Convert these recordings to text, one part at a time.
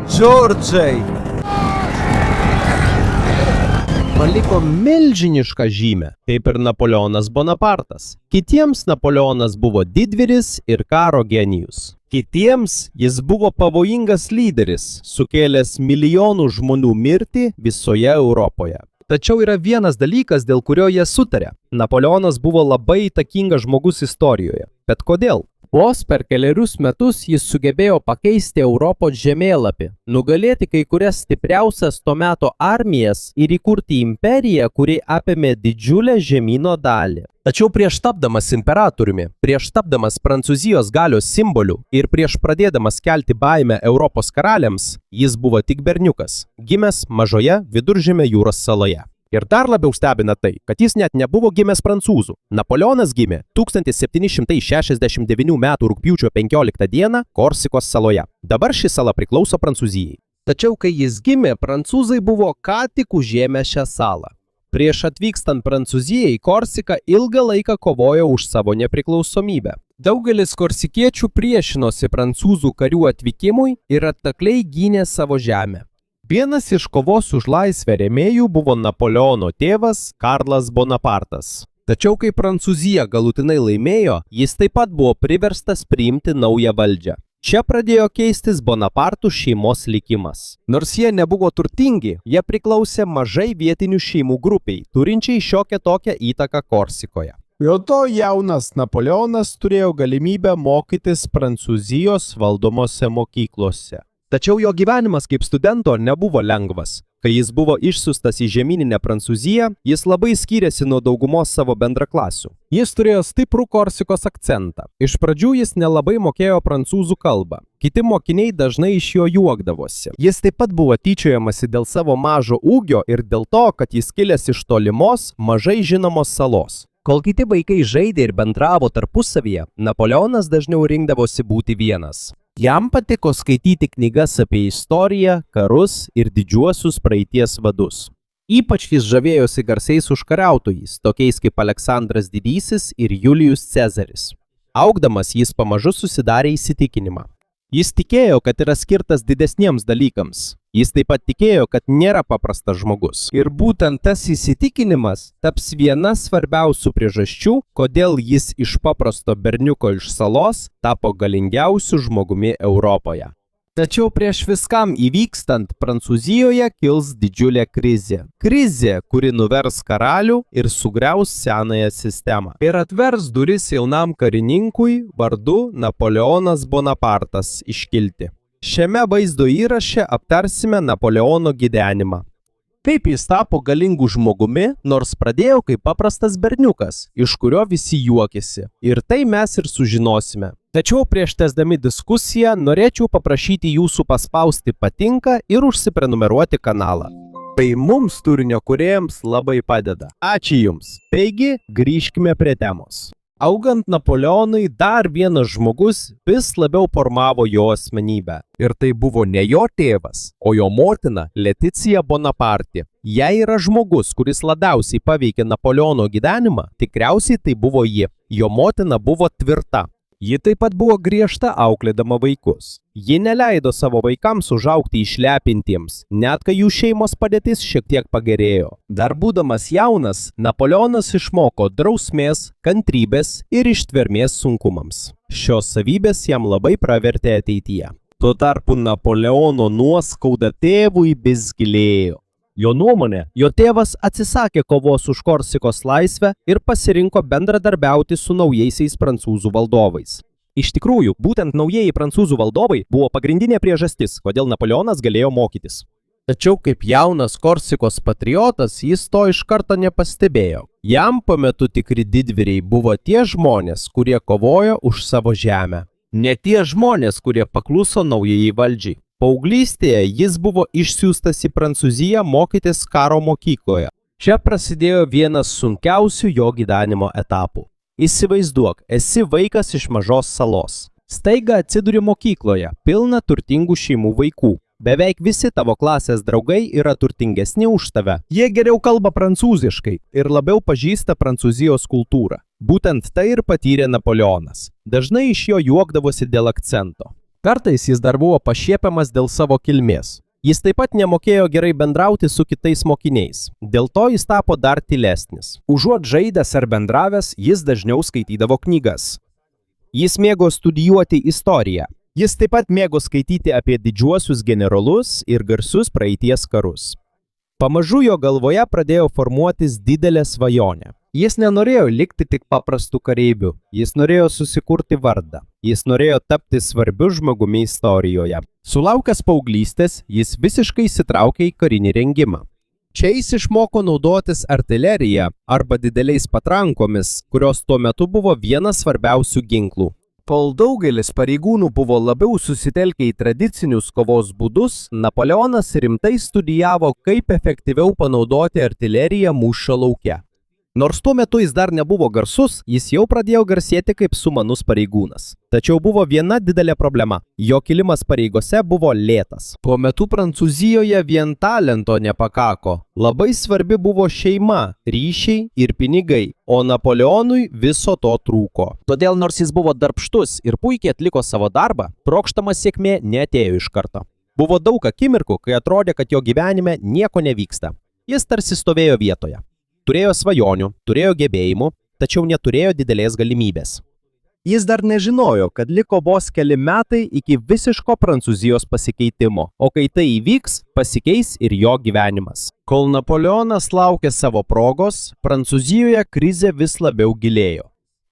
Džordžai paliko milžinišką žymę, kaip ir Napoleonas Bonapartas. Kitiems Napoleonas buvo didvyris ir karo genijus. Kitiems jis buvo pavojingas lyderis, sukėlęs milijonų žmonių mirtį visoje Europoje. Tačiau yra vienas dalykas, dėl kurio jie sutarė. Napoleonas buvo labai įtakingas žmogus istorijoje. Bet kodėl? Vos per kelerius metus jis sugebėjo pakeisti Europos žemėlapį, nugalėti kai kurias stipriausias to meto armijas ir įkurti imperiją, kuri apėmė didžiulę žemyno dalį. Tačiau prieš tapdamas imperatoriumi, prieš tapdamas Prancūzijos galios simboliu ir prieš pradėdamas kelti baimę Europos karaliams, jis buvo tik berniukas, gimęs mažoje Viduržemio jūros saloje. Ir dar labiau stebina tai, kad jis net nebuvo gimęs prancūzų. Napoleonas gimė 1769 m. rugpjūčio 15 d. Korsikos saloje. Dabar ši sala priklauso Prancūzijai. Tačiau kai jis gimė, prancūzai buvo ką tik užėmę šią salą. Prieš atvykstant Prancūzijai, Korsika ilgą laiką kovojo už savo nepriklausomybę. Daugelis korsikiečių priešinosi prancūzų karių atvykimui ir atkakliai gynė savo žemę. Vienas iš kovos už laisvę rėmėjų buvo Napoleono tėvas Karlas Bonapartas. Tačiau kai Prancūzija galutinai laimėjo, jis taip pat buvo priverstas priimti naują valdžią. Čia pradėjo keistis Bonapartų šeimos likimas. Nors jie nebuvo turtingi, jie priklausė mažai vietinių šeimų grupiai, turinčiai šiokią tokią įtaką Korsikoje. Jo to jaunas Napoleonas turėjo galimybę mokytis Prancūzijos valdomose mokyklose. Tačiau jo gyvenimas kaip studento nebuvo lengvas. Kai jis buvo išsiųstas į žemyninę Prancūziją, jis labai skyrėsi nuo daugumos savo bendraklasių. Jis turėjo stiprų Korsikos akcentą. Iš pradžių jis nelabai mokėjo prancūzų kalbą. Kiti mokiniai dažnai iš jo juokdavosi. Jis taip pat buvo tyčiojamasi dėl savo mažo ūgio ir dėl to, kad jis kilęs iš tolimos, mažai žinomos salos. Kol kiti vaikai žaidė ir bendravo tarpusavyje, Napoleonas dažniau rinkdavosi būti vienas. Jam patiko skaityti knygas apie istoriją, karus ir didžiuosius praeities vadus. Ypač jis žavėjosi garsiais užkariautojais, tokiais kaip Aleksandras Didysis ir Julijus Cezaris. Augdamas jis pamažu susidarė įsitikinimą. Jis tikėjo, kad yra skirtas didesniems dalykams. Jis taip pat tikėjo, kad nėra paprastas žmogus. Ir būtent tas įsitikinimas taps viena svarbiausių priežasčių, kodėl jis iš paprasto berniuko iš salos tapo galingiausiu žmogumi Europoje. Tačiau prieš viskam įvykstant, Prancūzijoje kils didžiulė krizė. Krizė, kuri nuvers karalių ir sugriaus senąją sistemą. Ir atvers duris jaunam karininkui vardu Napoleonas Bonapartas iškilti. Šiame vaizdo įraše aptarsime Napoleono gyvenimą. Kaip jis tapo galingu žmogumi, nors pradėjo kaip paprastas berniukas, iš kurio visi juokėsi. Ir tai mes ir sužinosime. Tačiau prieš tęsdami diskusiją norėčiau paprašyti jūsų paspausti patinka ir užsiprenumeruoti kanalą. Tai mums turinio kūrėjams labai padeda. Ačiū Jums. Taigi, grįžkime prie temos. Augant Napoleonui, dar vienas žmogus vis labiau formavo jo asmenybę. Ir tai buvo ne jo tėvas, o jo motina Leticija Bonaparte. Jei yra žmogus, kuris labiausiai paveikė Napoleono gyvenimą, tikriausiai tai buvo ji. Jo motina buvo tvirta. Ji taip pat buvo griežta auklėdama vaikus. Ji neleido savo vaikams užaugti išlepintiems, net kai jų šeimos padėtis šiek tiek pagerėjo. Dar būdamas jaunas, Napoleonas išmoko drausmės, kantrybės ir ištvermės sunkumams. Šios savybės jam labai pravertė ateityje. Tuo tarpu Napoleono nuoskauda tėvui vis gilėjo. Jo nuomonė, jo tėvas atsisakė kovos už Korsikos laisvę ir pasirinko bendradarbiauti su naujaisiais prancūzų valdovais. Iš tikrųjų, būtent naujieji prancūzų valdovai buvo pagrindinė priežastis, kodėl Napoleonas galėjo mokytis. Tačiau kaip jaunas Korsikos patriotas, jis to iš karto nepastebėjo. Jam po metu tikri didvyriai buvo tie žmonės, kurie kovojo už savo žemę. Ne tie žmonės, kurie pakluso naujai valdžiai. Paauglystėje jis buvo išsiųstas į Prancūziją mokytis karo mokykloje. Čia prasidėjo vienas sunkiausių jo gyvenimo etapų. Įsivaizduok, esi vaikas iš mažos salos. Staiga atsiduri mokykloje, pilna turtingų šeimų vaikų. Beveik visi tavo klasės draugai yra turtingesni už tave. Jie geriau kalba prancūziškai ir labiau pažįsta Prancūzijos kultūrą. Būtent tai ir patyrė Napoleonas. Dažnai iš jo juokdavosi dėl akcento. Kartais jis dar buvo pašiepiamas dėl savo kilmės. Jis taip pat nemokėjo gerai bendrauti su kitais mokiniais. Dėl to jis tapo dar tylesnis. Užuot žaidęs ar bendravęs, jis dažniau skaitydavo knygas. Jis mėgo studijuoti istoriją. Jis taip pat mėgo skaityti apie didžiuosius generolus ir garsius praeities karus. Pamažu jo galvoje pradėjo formuotis didelė svajonė. Jis nenorėjo likti tik paprastu kareiviu. Jis norėjo susikurti vardą. Jis norėjo tapti svarbiu žmogumi istorijoje. Sulaukęs paauglystės, jis visiškai įsitraukė į karinį rengimą. Čia jis išmoko naudotis artilerija arba dideliais patrankomis, kurios tuo metu buvo vienas svarbiausių ginklų. Kol daugelis pareigūnų buvo labiau susitelkę į tradicinius kovos būdus, Napoleonas rimtai studijavo, kaip efektyviau panaudoti artileriją mūšio lauke. Nors tuo metu jis dar nebuvo garsus, jis jau pradėjo garsėti kaip sumanus pareigūnas. Tačiau buvo viena didelė problema. Jo kilimas pareigose buvo lėtas. Tuo metu Prancūzijoje vien talento nepakako. Labai svarbi buvo šeima, ryšiai ir pinigai, o Napoleonui viso to trūko. Todėl nors jis buvo darbštus ir puikiai atliko savo darbą, trokštama sėkmė neatėjo iš karto. Buvo daug akimirkų, kai atrodė, kad jo gyvenime nieko nevyksta. Jis tarsi stovėjo vietoje. Turėjo svajonių, turėjo gebėjimų, tačiau neturėjo didelės galimybės. Jis dar nežinojo, kad liko vos keli metai iki visiško Prancūzijos pasikeitimo, o kai tai įvyks, pasikeis ir jo gyvenimas. Kol Napoleonas laukė savo progos, Prancūzijoje krizė vis labiau gilėjo.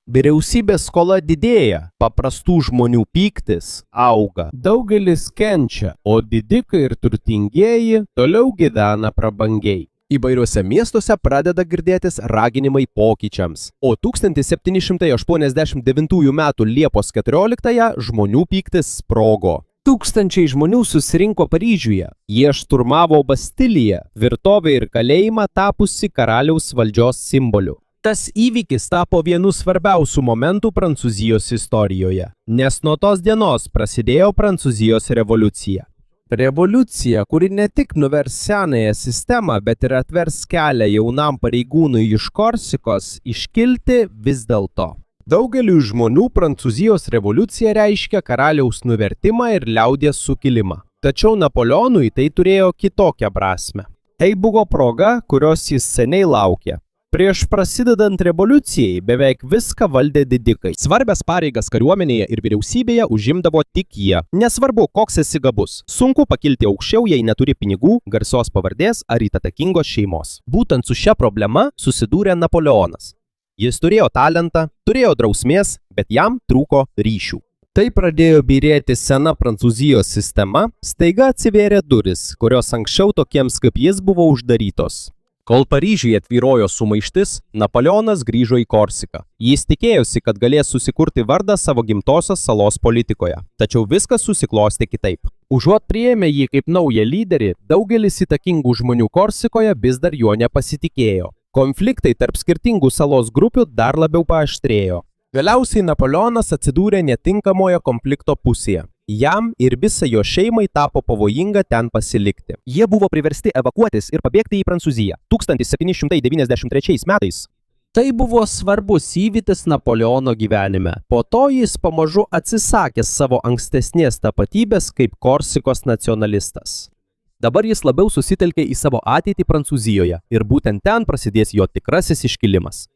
Vyriausybės skola didėja, paprastų žmonių pyktis auga. Daugelis kenčia, o didikai ir turtingieji toliau gyvena prabangiai. Įvairiuose miestuose pradeda girdėtis raginimai pokyčiams, o 1789 m. Liepos 14-ąją žmonių pyktis sprogo. Tūkstančiai žmonių susirinko Paryžiuje. Jie šturmavo Bastiliją, tvirtovę ir kalėjimą tapusi karaliaus valdžios simboliu. Tas įvykis tapo vienu svarbiausių momentų Prancūzijos istorijoje, nes nuo tos dienos prasidėjo Prancūzijos revoliucija. Revoliucija, kuri ne tik nuvers senąją sistemą, bet ir atvers kelią jaunam pareigūnui iš Korsikos iškilti vis dėlto. Daugeliui žmonių Prancūzijos revoliucija reiškia karaliaus nuvertimą ir liaudies sukilimą. Tačiau Napoleonui tai turėjo kitokią prasmę. Tai buvo proga, kurios jis seniai laukė. Prieš prasidedant revoliucijai beveik viską valdė didikai. Svarbias pareigas kariuomenėje ir vyriausybėje užimdavo tik jie. Nesvarbu, koks esi gabus. Sunku pakilti aukščiau, jei neturi pinigų, garsios pavardės ar įtakingos šeimos. Būtent su šia problema susidūrė Napoleonas. Jis turėjo talentą, turėjo drausmės, bet jam trūko ryšių. Tai pradėjo byrėti sena Prancūzijos sistema, staiga atsivėrė duris, kurios anksčiau tokiems kaip jis buvo uždarytos. Kol Paryžiuje tvyrojo sumaištis, Napoleonas grįžo į Korsiką. Jis tikėjosi, kad galės susikurti vardą savo gimtosios salos politikoje. Tačiau viskas susiklostė kitaip. Užuot priėmę jį kaip naują lyderį, daugelis įtakingų žmonių Korsikoje vis dar juo nepasitikėjo. Konfliktai tarp skirtingų salos grupių dar labiau paaštrėjo. Galiausiai Napoleonas atsidūrė netinkamoje konflikto pusėje. Jam ir visai jo šeimai tapo pavojinga ten pasilikti. Jie buvo priversti evakuotis ir pabėgti į Prancūziją 1793 metais. Tai buvo svarbus įvykis Napoleono gyvenime. Po to jis pamažu atsisakė savo ankstesnės tapatybės kaip Korsikos nacionalistas. Dabar jis labiau susitelkė į savo ateitį Prancūzijoje ir būtent ten prasidės jo tikrasis iškilimas.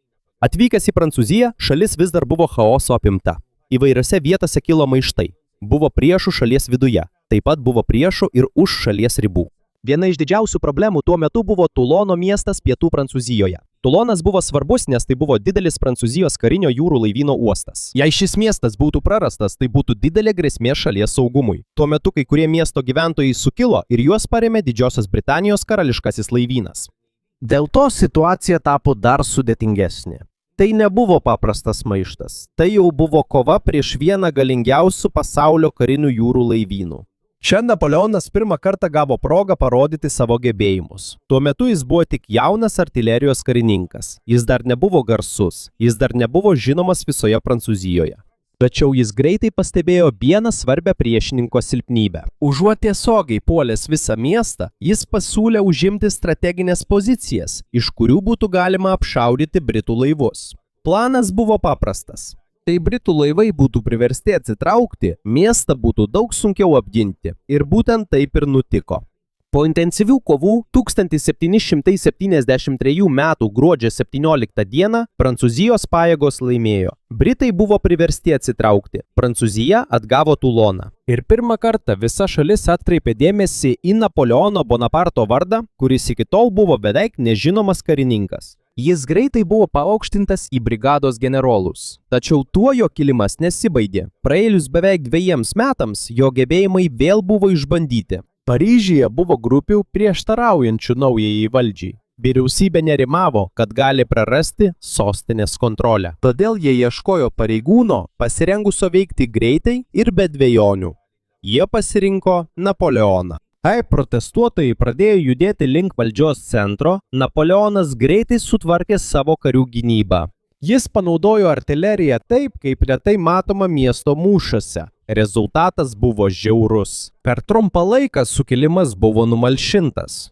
Atvykęs į Prancūziją, šalis vis dar buvo chaoso apimta. Įvairiose vietose kilo maištai. Buvo priešų šalies viduje, taip pat buvo priešų ir už šalies ribų. Viena iš didžiausių problemų tuo metu buvo Tulono miestas pietų Prancūzijoje. Tulonas buvo svarbus, nes tai buvo didelis Prancūzijos karinio jūrų laivyno uostas. Jei šis miestas būtų prarastas, tai būtų didelė grėsmė šalies saugumui. Tuo metu kai kurie miesto gyventojai sukilo ir juos parėmė Didžiosios Britanijos karališkasis laivynas. Dėl to situacija tapo dar sudėtingesnė. Tai nebuvo paprastas maištas, tai jau buvo kova prieš vieną galingiausių pasaulio karinių jūrų laivynų. Čia Napoleonas pirmą kartą gavo progą parodyti savo gebėjimus. Tuo metu jis buvo tik jaunas artilerijos karininkas, jis dar nebuvo garsus, jis dar nebuvo žinomas visoje Prancūzijoje. Tačiau jis greitai pastebėjo vieną svarbią priešininko silpnybę. Užuot tiesiogiai puolęs visą miestą, jis pasiūlė užimti strateginės pozicijas, iš kurių būtų galima apšaudyti britų laivus. Planas buvo paprastas. Tai britų laivai būtų priversti atsitraukti, miestą būtų daug sunkiau apginti. Ir būtent taip ir nutiko. Po intensyvių kovų 1773 m. gruodžio 17 d. Prancūzijos pajėgos laimėjo. Britai buvo priversti atsitraukti. Prancūzija atgavo Tuloną. Ir pirmą kartą visa šalis atkreipė dėmesį į Napoleono Bonaparto vardą, kuris iki tol buvo beveik nežinomas karininkas. Jis greitai buvo paaukštintas į brigados generolus. Tačiau tuo jo kilimas nesibaigė. Praėjus beveik 2 metams jo gebėjimai vėl buvo išbandyti. Paryžiuje buvo grupių prieštaraujančių naujajai valdžiai. Vyriausybė nerimavo, kad gali prarasti sostinės kontrolę. Todėl jie ieškojo pareigūno, pasirengusio veikti greitai ir be dvejonių. Jie pasirinko Napoleoną. Kai protestuotojai pradėjo judėti link valdžios centro, Napoleonas greitai sutvarkė savo karių gynybą. Jis panaudojo artileriją taip, kaip retai matoma miesto mūšiuose. Rezultatas buvo žiaurus. Per trumpą laiką sukilimas buvo numalšintas.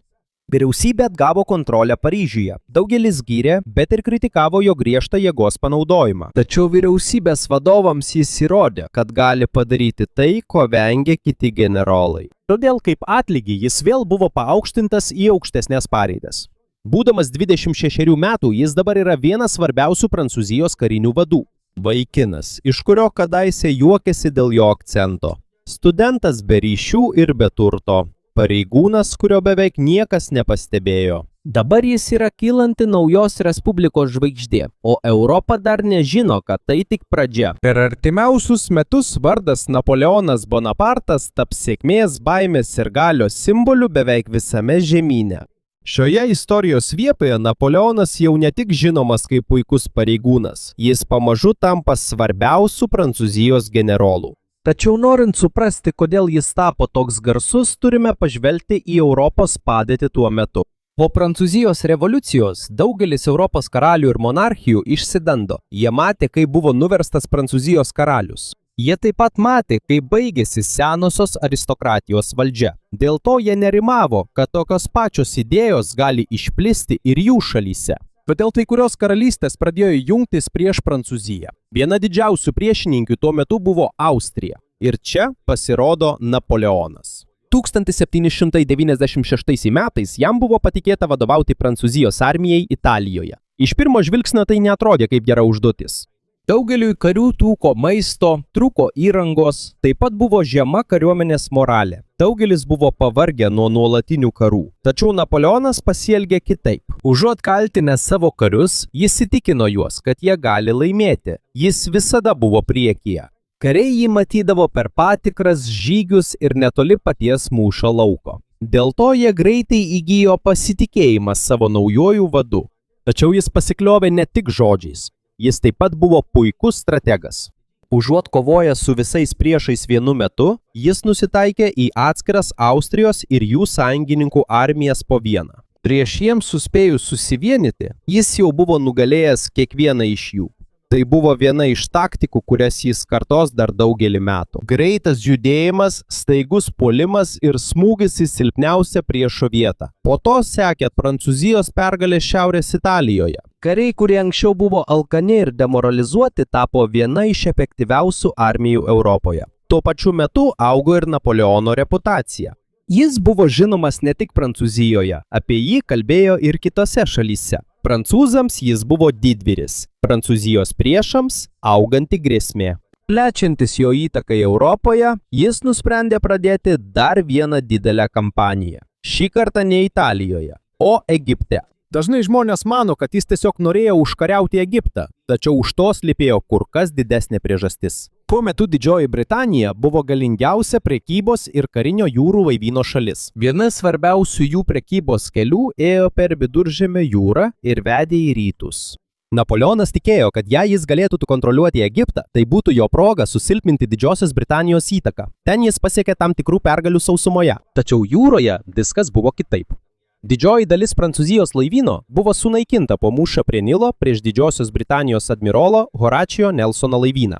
Vyriausybė atgavo kontrolę Paryžiuje. Daugelis gyrė, bet ir kritikavo jo griežtą jėgos panaudojimą. Tačiau vyriausybės vadovams jis įrodė, kad gali padaryti tai, ko vengė kiti generolai. Todėl kaip atlygį jis vėl buvo paaukštintas į aukštesnės pareigas. Būdamas 26 metų, jis dabar yra vienas svarbiausių Prancūzijos karinių vadų. Vaikinas, iš kurio kadaise juokėsi dėl jo akcento. Studentas be ryšių ir be turto. Pareigūnas, kurio beveik niekas nepastebėjo. Dabar jis yra kylanti naujos respublikos žvaigždė, o Europa dar nežino, kad tai tik pradžia. Per artimiausius metus vardas Napoleonas Bonapartas taps sėkmės, baimės ir galios simboliu beveik visame žemyne. Šioje istorijos vietoje Napoleonas jau ne tik žinomas kaip puikus pareigūnas, jis pamažu tampa svarbiausių Prancūzijos generolų. Tačiau norint suprasti, kodėl jis tapo toks garsus, turime pažvelgti į Europos padėtį tuo metu. Po Prancūzijos revoliucijos daugelis Europos karalių ir monarchijų išsigando. Jie matė, kaip buvo nuverstas Prancūzijos karalius. Jie taip pat matė, kaip baigėsi senosios aristokratijos valdžia. Dėl to jie nerimavo, kad tokios pačios idėjos gali išplisti ir jų šalyse. Todėl kai kurios karalystės pradėjo jungtis prieš Prancūziją. Viena didžiausių priešininkių tuo metu buvo Austrija. Ir čia pasirodo Napoleonas. 1796 metais jam buvo patikėta vadovauti Prancūzijos armijai Italijoje. Iš pirmo žvilgsnio tai neatrodė kaip gera užduotis. Daugeliui karių trūko maisto, trūko įrangos, taip pat buvo žema kariuomenės moralė. Daugelis buvo pavargę nuo nuolatinių karų. Tačiau Napoleonas pasielgė kitaip. Užuot kaltinęs savo karius, jis įtikino juos, kad jie gali laimėti. Jis visada buvo priekyje. Kariai jį matydavo per patikras, žygius ir netoli paties mūšio lauko. Dėl to jie greitai įgijo pasitikėjimą savo naujuoju vadu. Tačiau jis pasikliovė ne tik žodžiais. Jis taip pat buvo puikus strategas. Užuot kovojęs su visais priešais vienu metu, jis nusitaikė į atskiras Austrijos ir jų sąjungininkų armijas po vieną. Prieš jiems suspėjus susivienyti, jis jau buvo nugalėjęs kiekvieną iš jų. Tai buvo viena iš taktikų, kurias jis kartos dar daugelį metų. Greitas judėjimas, staigus puolimas ir smūgis į silpniausią priešo vietą. Po to sekė Prancūzijos pergalė Šiaurės Italijoje. Kariai, kurie anksčiau buvo alkani ir demoralizuoti, tapo viena iš efektyviausių armijų Europoje. Tuo pačiu metu augo ir Napoleono reputacija. Jis buvo žinomas ne tik Prancūzijoje, apie jį kalbėjo ir kitose šalyse. Prancūzams jis buvo didvyris, Prancūzijos priešams auganti grėsmė. Plečiantis jo įtakai Europoje, jis nusprendė pradėti dar vieną didelę kampaniją. Šį kartą ne Italijoje, o Egipte. Dažnai žmonės mano, kad jis tiesiog norėjo užkariauti Egiptą, tačiau už to slypėjo kur kas didesnė priežastis. Tuo metu Didžioji Britanija buvo galingiausia prekybos ir karinio jūrų laivyno šalis. Viena svarbiausių jų prekybos kelių ėjo per Viduržemio jūrą ir vedė į rytus. Napoleonas tikėjo, kad jei jis galėtų kontroliuoti Egiptą, tai būtų jo proga susilpninti Didžiosios Britanijos įtaką. Ten jis pasiekė tam tikrų pergalių sausumoje, tačiau jūroje viskas buvo kitaip. Didžioji dalis Prancūzijos laivyno buvo sunaikinta po mūšio prie Nilo prieš Didžiosios Britanijos admirolo Horatio Nelsono laivyną.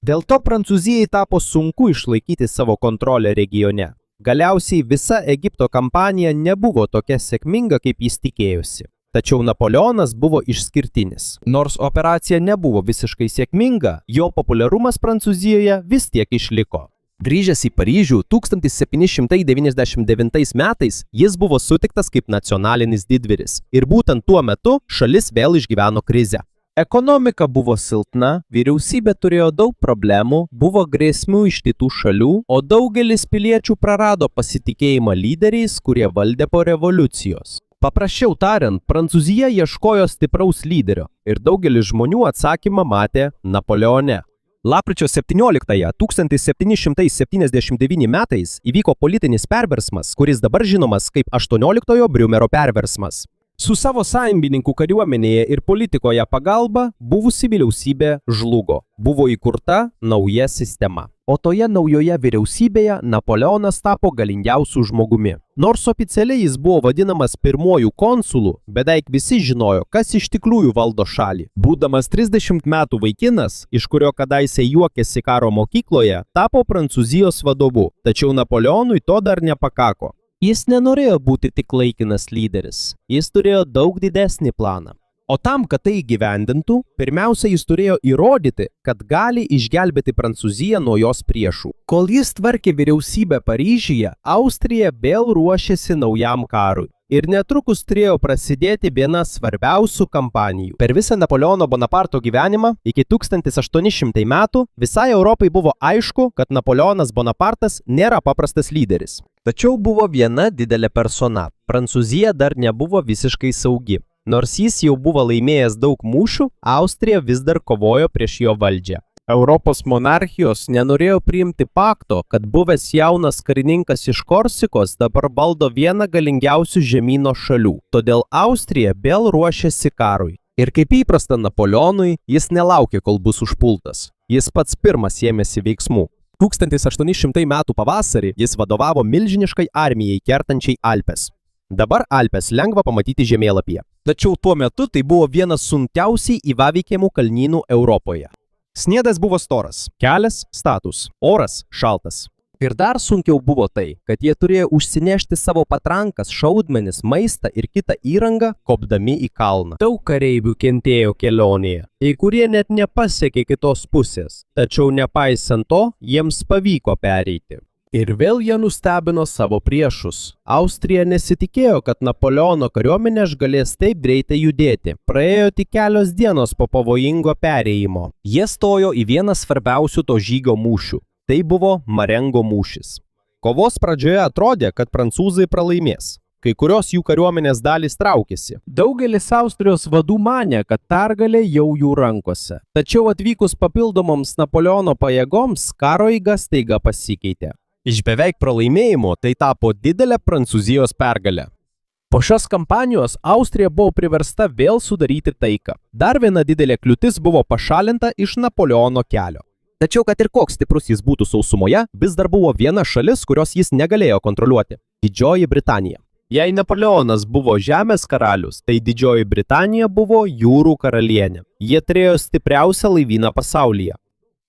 Dėl to Prancūzijai tapo sunku išlaikyti savo kontrolę regione. Galiausiai visa Egipto kampanija nebuvo tokia sėkminga, kaip jis tikėjosi. Tačiau Napoleonas buvo išskirtinis. Nors operacija nebuvo visiškai sėkminga, jo populiarumas Prancūzijoje vis tiek išliko. Grįžęs į Paryžių 1799 metais, jis buvo sutiktas kaip nacionalinis didvyris. Ir būtent tuo metu šalis vėl išgyveno krizę. Ekonomika buvo silpna, vyriausybė turėjo daug problemų, buvo grėsmių iš kitų šalių, o daugelis piliečių prarado pasitikėjimą lyderiais, kurie valdė po revoliucijos. Paprasčiau tariant, Prancūzija ieškojo stipraus lyderio ir daugelis žmonių atsakymą matė Napoleone. Lapkričio 17-ąją 1779 metais įvyko politinis perversmas, kuris dabar žinomas kaip 18-ojo Briumero perversmas. Su savo sąjungininkų kariuomenėje ir politikoje pagalba buvusi vyriausybė žlugo. Buvo įkurta nauja sistema. O toje naujoje vyriausybėje Napoleonas tapo galingiausiu žmogumi. Nors oficialiai jis buvo vadinamas pirmuoju konsulu, beveik visi žinojo, kas iš tikrųjų valdo šalį. Būdamas 30 metų vaikinas, iš kurio kadaise juokėsi karo mokykloje, tapo Prancūzijos vadovu. Tačiau Napoleonui to dar nepakako. Jis nenorėjo būti tik laikinas lyderis. Jis turėjo daug didesnį planą. O tam, kad tai įgyvendintų, pirmiausia, jis turėjo įrodyti, kad gali išgelbėti Prancūziją nuo jos priešų. Kol jis tvarkė vyriausybę Paryžiuje, Austrija vėl ruošėsi naujam karui. Ir netrukus turėjo prasidėti viena svarbiausių kampanijų. Per visą Napoleono Bonaparto gyvenimą, iki 1800 metų, visai Europai buvo aišku, kad Napoleonas Bonapartas nėra paprastas lyderis. Tačiau buvo viena didelė persona. Prancūzija dar nebuvo visiškai saugi. Nors jis jau buvo laimėjęs daug mūšių, Austrija vis dar kovojo prieš jo valdžią. Europos monarchijos nenorėjo priimti pakto, kad buvęs jaunas karininkas iš Korsikos dabar valdo vieną galingiausių žemyno šalių. Todėl Austrija vėl ruošėsi karui. Ir kaip įprasta Napoleonui, jis nelaukė, kol bus užpultas. Jis pats pirmas ėmėsi veiksmų. 1800 metų pavasarį jis vadovavo milžiniškai armijai kertančiai Alpes. Dabar Alpes lengva pamatyti žemėlapyje. Tačiau tuo metu tai buvo vienas sunkiausiai įveikiamų kalnynų Europoje. Sniegas buvo storas, kelias status, oras šaltas. Ir dar sunkiau buvo tai, kad jie turėjo užsinešti savo patrankas, šaudmenis, maistą ir kitą įrangą, kopdami į kalną. Daug kareivių kentėjo kelionėje, kurie net nepasiekė kitos pusės. Tačiau nepaisant to, jiems pavyko pereiti. Ir vėl jie nustebino savo priešus. Austrija nesitikėjo, kad Napoleono kariuomenė galės taip greitai judėti. Praėjo tik kelios dienos po pavojingo perėjimo. Jie stojo į vieną svarbiausių to žygio mūšių. Tai buvo Marengo mūšis. Kovos pradžioje atrodė, kad prancūzai pralaimės. Kai kurios jų kariuomenės dalys traukėsi. Daugelis Austrijos vadų manė, kad pergalė jau jų rankose. Tačiau atvykus papildomoms Napoleono pajėgoms, karo eiga staiga pasikeitė. Iš beveik pralaimėjimo tai tapo didelė Prancūzijos pergalė. Po šios kampanijos Austrija buvo priversta vėl sudaryti taiką. Dar viena didelė kliūtis buvo pašalinta iš Napoleono kelio. Tačiau, kad ir koks stiprus jis būtų sausumoje, vis dar buvo viena šalis, kurios jis negalėjo kontroliuoti – Didžioji Britanija. Jei Napoleonas buvo žemės karalius, tai Didžioji Britanija buvo jūrų karalienė. Jie turėjo stipriausią laivyną pasaulyje.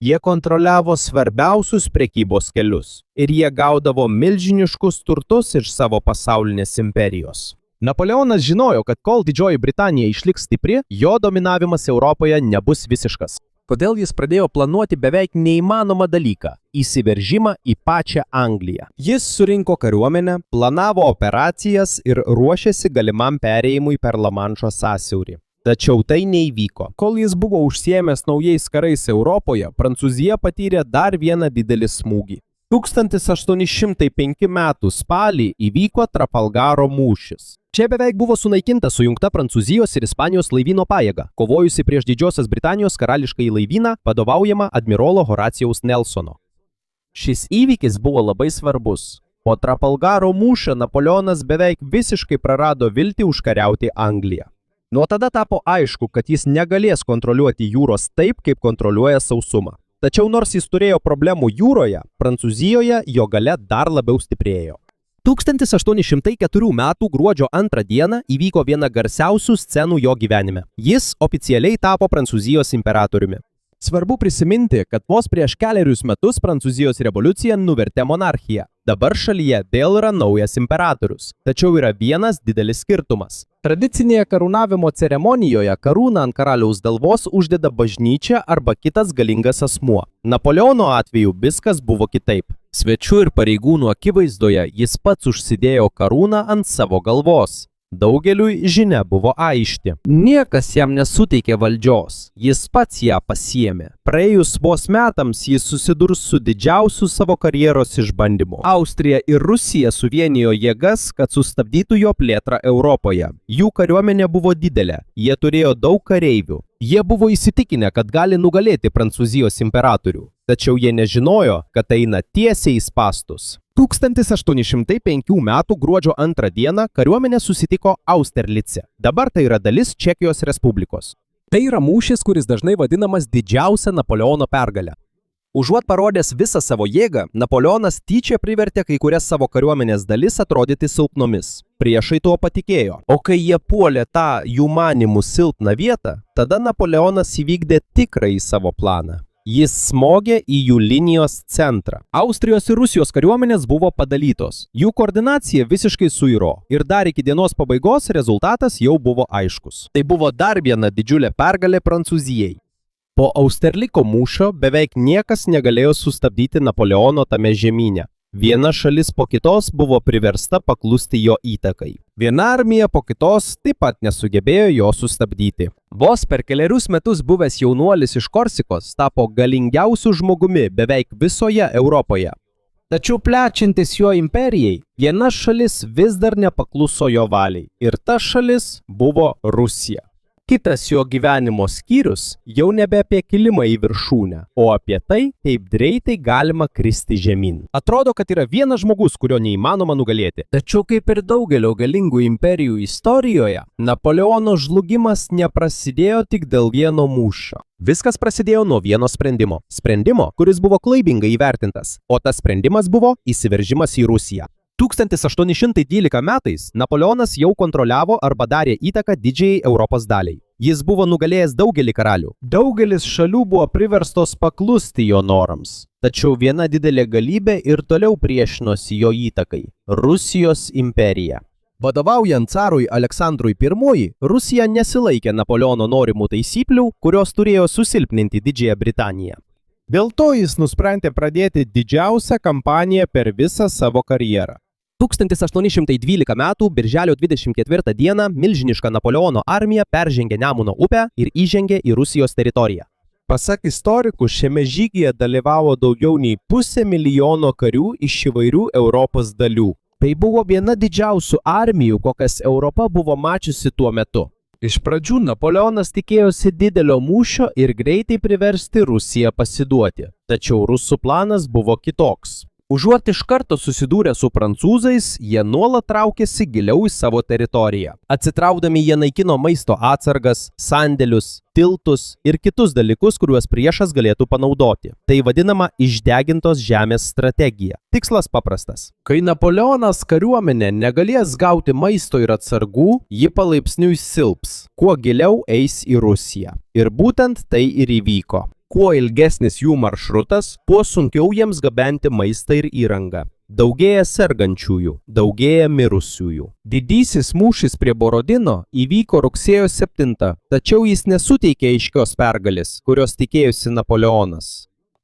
Jie kontroliavo svarbiausius prekybos kelius ir jie gaudavo milžiniškus turtus iš savo pasaulinės imperijos. Napoleonas žinojo, kad kol Didžioji Britanija išliks stipri, jo dominavimas Europoje nebus visiškas. Todėl jis pradėjo planuoti beveik neįmanomą dalyką – įsiveržimą į pačią Angliją. Jis surinko kariuomenę, planavo operacijas ir ruošėsi galimam perėjimui per Lamanšo sąsiaurį. Tačiau tai neįvyko. Kol jis buvo užsiėmęs naujais karais Europoje, Prancūzija patyrė dar vieną didelį smūgį. 1805 metų spalį įvyko Trafalgaro mūšis. Čia beveik buvo sunaikinta sujungta Prancūzijos ir Ispanijos laivyno pajėga, kovojusi prieš Didžiosios Britanijos karališkąjį laivyną, vadovaujamą admirolo Horacijaus Nelsono. Šis įvykis buvo labai svarbus. Po Trafalgaro mūšio Napoleonas beveik visiškai prarado viltį užkariauti Angliją. Nuo tada tapo aišku, kad jis negalės kontroliuoti jūros taip, kaip kontroliuoja sausumą. Tačiau nors jis turėjo problemų jūroje, Prancūzijoje jo galia dar labiau stiprėjo. 1804 metų gruodžio 2 dieną įvyko viena garsiausių scenų jo gyvenime. Jis oficialiai tapo Prancūzijos imperatoriumi. Svarbu prisiminti, kad vos prieš kelerius metus Prancūzijos revoliucija nuvertė monarchiją. Dabar šalyje vėl yra naujas imperatorius. Tačiau yra vienas didelis skirtumas. Tradicinėje karūnavimo ceremonijoje karūną ant karaliaus galvos uždeda bažnyčia arba kitas galingas asmuo. Napoleono atveju viskas buvo kitaip. Svečių ir pareigūnų akivaizdoje jis pats užsidėjo karūną ant savo galvos. Daugeliui žinia buvo aiški. Niekas jam nesuteikė valdžios, jis pats ją pasiėmė. Praėjus vos metams jis susidurs su didžiausiu savo karjeros išbandymu. Austrija ir Rusija suvienijo jėgas, kad sustabdytų jo plėtrą Europoje. Jų kariuomenė buvo didelė, jie turėjo daug kareivių. Jie buvo įsitikinę, kad gali nugalėti Prancūzijos imperatorių. Tačiau jie nežinojo, kad eina tiesiai į spąstus. 1805 m. gruodžio 2 d. kariuomenė susitiko Austerlice. Dabar tai yra dalis Čekijos Respublikos. Tai yra mūšis, kuris dažnai vadinamas didžiausia Napoleono pergale. Užuot parodęs visą savo jėgą, Napoleonas tyčia privertė kai kurias savo kariuomenės dalis atrodyti silpnomis. Priešai tuo patikėjo. O kai jie puolė tą jų manimų silpną vietą, tada Napoleonas įvykdė tikrąjį savo planą. Jis smogė į jų linijos centrą. Austrijos ir Rusijos kariuomenės buvo padalytos. Jų koordinacija visiškai suiro. Ir dar iki dienos pabaigos rezultatas jau buvo aiškus. Tai buvo dar viena didžiulė pergalė Prancūzijai. Po Austerliko mūšio beveik niekas negalėjo sustabdyti Napoleono tame žemyne. Viena šalis po kitos buvo priversta paklusti jo įtakai. Viena armija po kitos taip pat nesugebėjo jo sustabdyti. Vos per kelerius metus buvęs jaunuolis iš Korsikos tapo galingiausiu žmogumi beveik visoje Europoje. Tačiau plečiantis jo imperijai, viena šalis vis dar nepakluso jo valiai. Ir ta šalis buvo Rusija. Kitas jo gyvenimo skyrius jau nebe apie kilimą į viršūnę, o apie tai, kaip greitai galima kristi žemyn. Atrodo, kad yra vienas žmogus, kurio neįmanoma nugalėti. Tačiau kaip ir daugelio galingų imperijų istorijoje, Napoleono žlugimas neprasidėjo tik dėl vieno mūšio. Viskas prasidėjo nuo vieno sprendimo. Sprendimo, kuris buvo klaidingai įvertintas, o tas sprendimas buvo įsiveržimas į Rusiją. 1812 metais Napoleonas jau kontroliavo arba darė įtaką didžiajai Europos daliai. Jis buvo nugalėjęs daugelį karalių. Daugelis šalių buvo priverstos paklusti jo norams. Tačiau viena didelė galybė ir toliau priešinosi jo įtakai – Rusijos imperija. Vadovaujant carui Aleksandrui I, Rusija nesilaikė Napoleono norimų taisyklių, kurios turėjo susilpninti Didžiąją Britaniją. Dėl to jis nusprendė pradėti didžiausią kampaniją per visą savo karjerą. 1812 m. birželio 24 d. milžiniška Napoleono armija peržengė Nemuno upę ir įžengė į Rusijos teritoriją. Pasak istorikų, šiame žygyje dalyvavo daugiau nei 500 000 karių iš įvairių Europos dalių. Tai buvo viena didžiausių armijų, kokias Europa buvo mačiusi tuo metu. Iš pradžių Napoleonas tikėjosi didelio mūšio ir greitai priversti Rusiją pasiduoti. Tačiau rusų planas buvo kitoks. Užuot iš karto susidūrę su prancūzais, jie nuolat traukėsi giliau į savo teritoriją. Atsitraukdami jie naikino maisto atsargas, sandėlius, tiltus ir kitus dalykus, kuriuos priešas galėtų panaudoti. Tai vadinama išdegintos žemės strategija. Tikslas paprastas. Kai Napoleonas kariuomenė negalės gauti maisto ir atsargų, ji palaipsniui silps, kuo giliau eis į Rusiją. Ir būtent tai ir įvyko. Kuo ilgesnis jų maršrutas, tuo sunkiau jiems gabenti maistą ir įrangą. Daugėja sergančiųjų, daugėja mirusiųjų. Didysis mūšis prie Borodino įvyko rugsėjo 7, tačiau jis nesuteikė aiškios pergalės, kurios tikėjosi Napoleonas.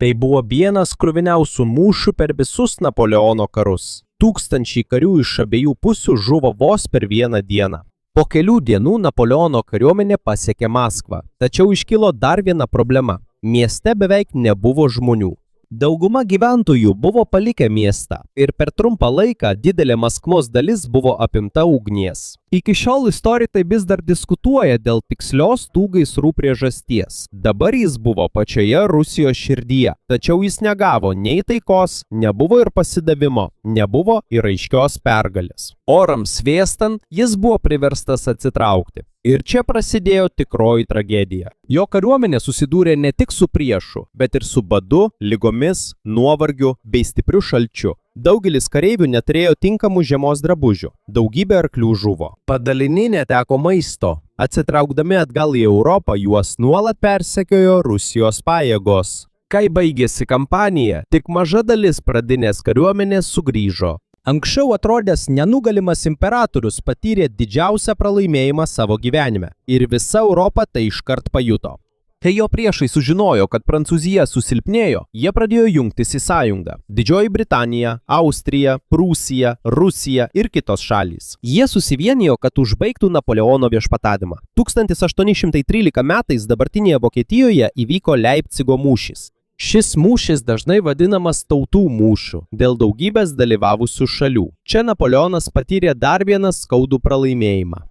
Tai buvo vienas kruviniausių mūšių per visus Napoleono karus. Tūkstančiai karių iš abiejų pusių žuvo vos per vieną dieną. Po kelių dienų Napoleono kariuomenė pasiekė Maskvą, tačiau iškilo dar viena problema. Mieste beveik nebuvo žmonių. Dauguma gyventojų buvo palikę miestą ir per trumpą laiką didelė Maskvos dalis buvo apimta ugnies. Iki šiol istorikai vis dar diskutuoja dėl tikslios tų gaisrų priežasties. Dabar jis buvo pačioje Rusijos širdyje, tačiau jis negavo nei taikos, nebuvo ir pasidavimo, nebuvo ir aiškios pergalės. Orams vėstant, jis buvo priverstas atsitraukti. Ir čia prasidėjo tikroji tragedija. Jo kariuomenė susidūrė ne tik su priešu, bet ir su badu, ligomis, nuovargiu bei stipriu šalčiu. Daugelis kareivių neturėjo tinkamų žiemos drabužių. Daugybė arklių žuvo. Padaliniai neteko maisto. Atsitraukdami atgal į Europą, juos nuolat persekiojo Rusijos pajėgos. Kai baigėsi kampanija, tik maža dalis pradinės kariuomenės sugrįžo. Anksčiau atrodęs nenugalimas imperatorius patyrė didžiausią pralaimėjimą savo gyvenime ir visa Europa tai iškart pajuto. Kai jo priešai sužinojo, kad Prancūzija susilpnėjo, jie pradėjo jungtis į sąjungą. Didžioji Britanija, Austrija, Prūsija, Rusija ir kitos šalys. Jie susivienijo, kad užbaigtų Napoleono viešpatavimą. 1813 metais dabartinėje Vokietijoje įvyko Leipcigo mūšis. Šis mūšis dažnai vadinamas tautų mūšiu dėl daugybės dalyvavusių šalių. Čia Napoleonas patyrė dar vieną skaudų pralaimėjimą.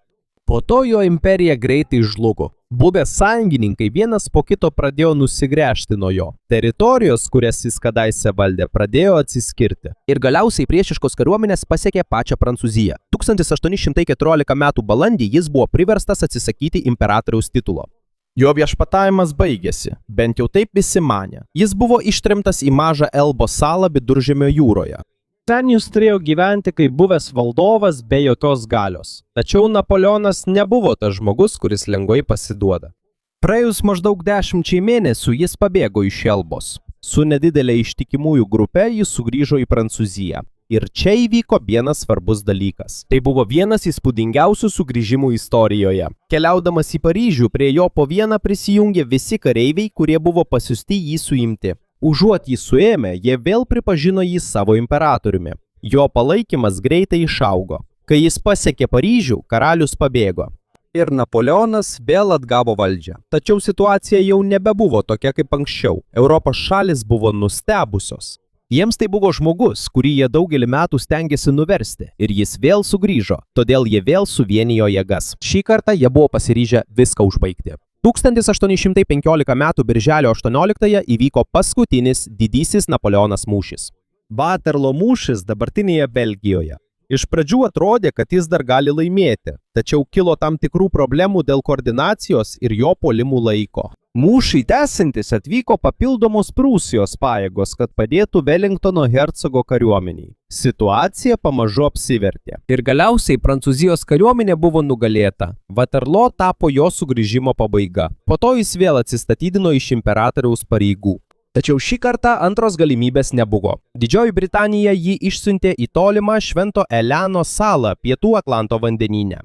Po to jo imperija greitai žlugo. Buvę sąjungininkai vienas po kito pradėjo nusigręžti nuo jo. Teritorijos, kurias jis kadaise valdė, pradėjo atsiskirti. Ir galiausiai priešiškos kariuomenės pasiekė pačią Prancūziją. 1814 m. balandį jis buvo priverstas atsisakyti imperatoriaus titulo. Jo viešpatavimas baigėsi, bent jau taip visi manė. Jis buvo ištremtas į mažą Elbo salą Viduržemio jūroje. Ten jis turėjo gyventi kaip buvęs valdovas be jokios galios. Tačiau Napoleonas nebuvo tas žmogus, kuris lengvai pasiduoda. Praėjus maždaug 10 mėnesių jis pabėgo iš Elbos. Su nedidelė ištikimųjų grupe jis sugrįžo į Prancūziją. Ir čia įvyko vienas svarbus dalykas. Tai buvo vienas įspūdingiausių sugrįžimų istorijoje. Keliaudamas į Paryžių, prie jo po vieną prisijungė visi kareiviai, kurie buvo pasiųsti jį suimti. Užuot jį suėmę, jie vėl pripažino jį savo imperatoriumi. Jo palaikymas greitai išaugo. Kai jis pasiekė Paryžių, karalius pabėgo. Ir Napoleonas vėl atgavo valdžią. Tačiau situacija jau nebebuvo tokia kaip anksčiau. Europos šalis buvo nustebusios. Jiems tai buvo žmogus, kurį jie daugelį metų stengiasi nuversti, ir jis vėl sugrįžo, todėl jie vėl suvienijo jėgas. Šį kartą jie buvo pasiryžę viską užbaigti. 1815 m. birželio 18 įvyko paskutinis didysis Napoleonas mūšis. Waterloo mūšis dabartinėje Belgijoje. Iš pradžių atrodė, kad jis dar gali laimėti, tačiau kilo tam tikrų problemų dėl koordinacijos ir jo puolimų laiko. Mūšį tęsiantis atvyko papildomos Prūsijos pajėgos, kad padėtų Velingtono hercogo kariuomeniai. Situacija pamažu apsivertė. Ir galiausiai Prancūzijos kariuomenė buvo nugalėta. Waterloo tapo jo sugrįžimo pabaiga. Po to jis vėl atsistatydino iš imperatoriaus pareigų. Tačiau šį kartą antros galimybės nebuvo. Didžioji Britanija jį išsiuntė į tolimą Švento Eleno salą pietų Atlanto vandenyne.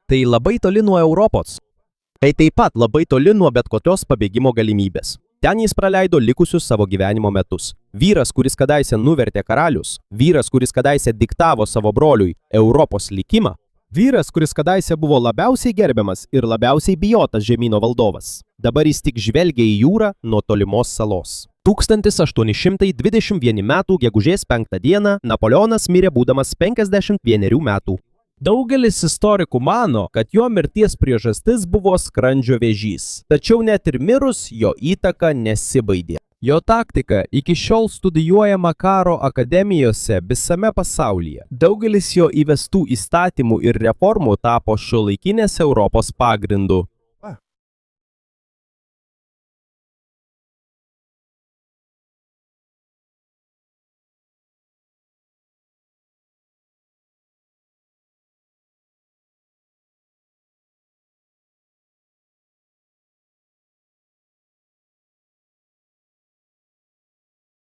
Tai labai toli nuo Europos. Tai taip pat labai toli nuo bet kokios pabėgimo galimybės. Ten jis praleido likusius savo gyvenimo metus. Vyras, kuris kadaise nuvertė karalius, vyras, kuris kadaise diktavo savo broliui Europos likimą, vyras, kuris kadaise buvo labiausiai gerbiamas ir labiausiai bijotas žemyno valdovas. Dabar jis tik žvelgia į jūrą nuo tolimos salos. 1821 m. gegužės 5 d. Napoleonas mirė būdamas 51 metų. Daugelis istorikų mano, kad jo mirties priežastis buvo skrandžio vėžys. Tačiau net ir mirus jo įtaka nesibaigė. Jo taktika iki šiol studijuojama karo akademijose visame pasaulyje. Daugelis jo įvestų įstatymų ir reformų tapo šiuolaikinės Europos pagrindu.